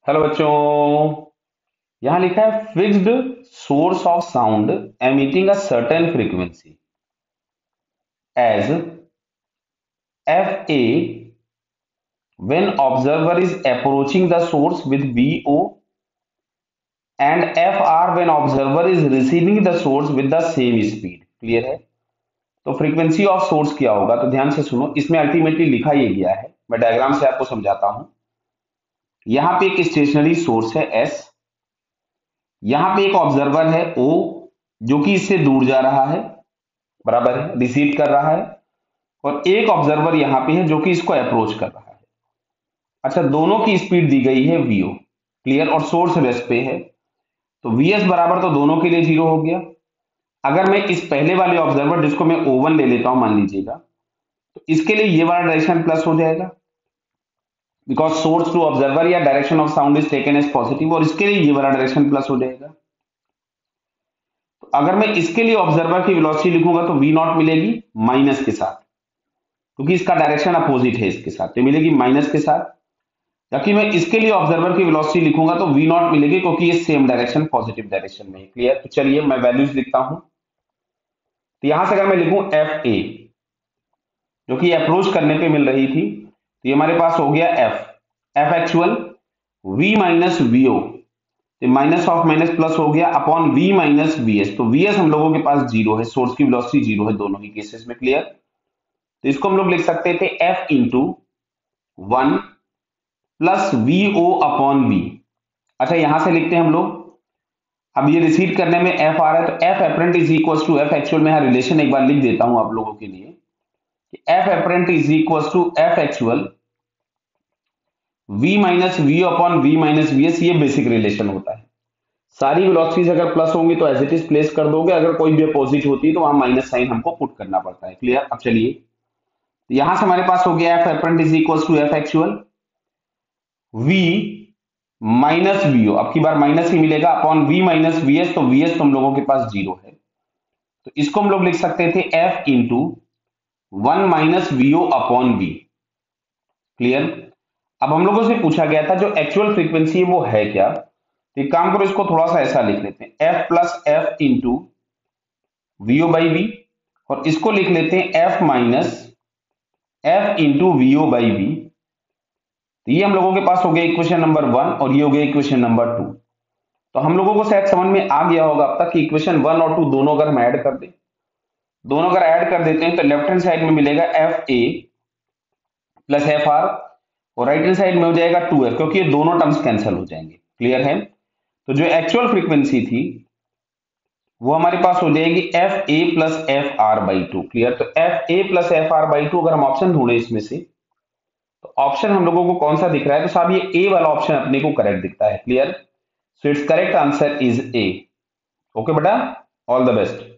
Hello बच्चों। यहां लिखा है fixed source of sound emitting a certain frequency as F A when observer is approaching the source with VO and F R when observer is receiving the source with the same speed. Clear है? तो frequency of source क्या होगा, तो ध्यान से सुनो। इसमें ultimately लिखा ये गया है, मैं डायग्राम से आपको समझाता हूं। यहां पे एक स्टेशनरी सोर्स है एस, यहां पे एक ऑब्जर्वर है ओ जो कि इससे दूर जा रहा है, बराबर है, रिसीव कर रहा है। और एक ऑब्जर्वर यहां पे है जो कि इसको अप्रोच कर रहा है। अच्छा, दोनों की स्पीड दी गई है वीओ। क्लियर? और सोर्स रेस्ट पे है, तो वीएस बराबर तो दोनों के लिए जीरो हो गया। अगर मैं इस पहले वाले ऑब्जर्वर जिसको मैं O1 ले लेता हूं, मान लीजिएगा, तो इसके लिए ये वाला डायरेक्शन प्लस हो जाएगा, बिकॉज सोर्स टू ऑब्जर्वर या direction of sound is taken as positive, और इसके लिए ये वाला डायरेक्शन प्लस हो जाएगा। तो अगर मैं इसके लिए ऑब्जर्वर की वेलोसिटी लिखूंगा तो वी नॉट मिलेगी माइनस के साथ, क्योंकि इसका डायरेक्शन अपोजिट है इसके साथ, तो मिलेगी माइनस के साथ। जबकि मैं इसके लिए ऑब्जर्वर की वेलोसिटी लिखूंगा तो वी नॉट मिलेगी, क्योंकि ये सेम डायरेक्शन पॉजिटिव डायरेक्शन में है। क्लियर? तो चलिए मैं वैल्यूज लिखता हूं। तो यहां से अगर मैं लिखूं एफ ए जो कि अप्रोच करने पे मिल रही थी, तो ये हमारे पास हो गया F F actual V minus V O, तो माइनस ऑफ माइनस प्लस हो गया अपॉन वी माइनस वीएस। तो वीएस हम लोगों के पास जीरो है, सोर्स की वेलोसिटी जीरो है दोनों ही केसेस में। क्लियर? तो इसको हम लोग लिख सकते थे F into one plus V O upon B. अच्छा, यहां से लिखते हैं हम लोग। अब ये रिसीव करने में एफ आ रहा है, तो F apparent is equal to F actual में, यहां रिलेशन एक बार लिख देता हूं आप लोगों के लिए कि F apparent is equal to F actual V minus V upon V minus V S. ये बेसिक रिलेशन होता है। सारी वेलोसिटीज अगर प्लस होंगी तो एज इट इज प्लेस कर दोगे, अगर कोई भी अपोजिट होती है तो वहां माइनस साइन हमको पुट करना पड़ता है। क्लियर? अब चलिए, तो यहां से हमारे पास हो गया F apparent is equal to F actual V minus V O, अब की बार माइनस ही मिलेगा, अपॉन वी माइनस वीएस। तो वीएस तो हम लोगों के पास जीरो है, तो इसको हम लोग लिख सकते थे F into one minus V O upon V. Clear? अब हम लोगों से पूछा गया था जो एक्चुअल फ्रीक्वेंसी है वो है क्या, तो एक काम करो, इसको थोड़ा सा ऐसा लिख लेते हैं F plus F into V O by V, और इसको लिख लेते हैं F minus F into V O by V. तो ये हम लोगों के पास हो गया इक्वेशन नंबर वन, और ये हो गया इक्वेशन नंबर टू। तो हम लोगों को शायद समझ में आ गया होगा अब तक कि इक्वेशन वन और टू दोनों अगर हम ऐड कर दें, दोनों अगर ऐड कर देते हैं तो लेफ्ट हैंड साइड में मिलेगा F A plus F are, और राइट हैंड साइड में हो जाएगा टू एफ, क्योंकि ये दोनों टर्म्स कैंसिल हो जाएंगे। क्लियर है? तो जो एक्चुअल फ्रीक्वेंसी थी वो हमारे पास हो जाएगी F A plus F R by two. Clear? तो F A plus F R by two, अगर हम ऑप्शन ढूंढे इसमें से, तो ऑप्शन हम लोगों को कौन सा दिख रहा है, तो साहब ये ए वाला ऑप्शन अपने को करेक्ट दिखता है। Clear? So it's correct answer is a. Okay बेटा, ऑल द बेस्ट।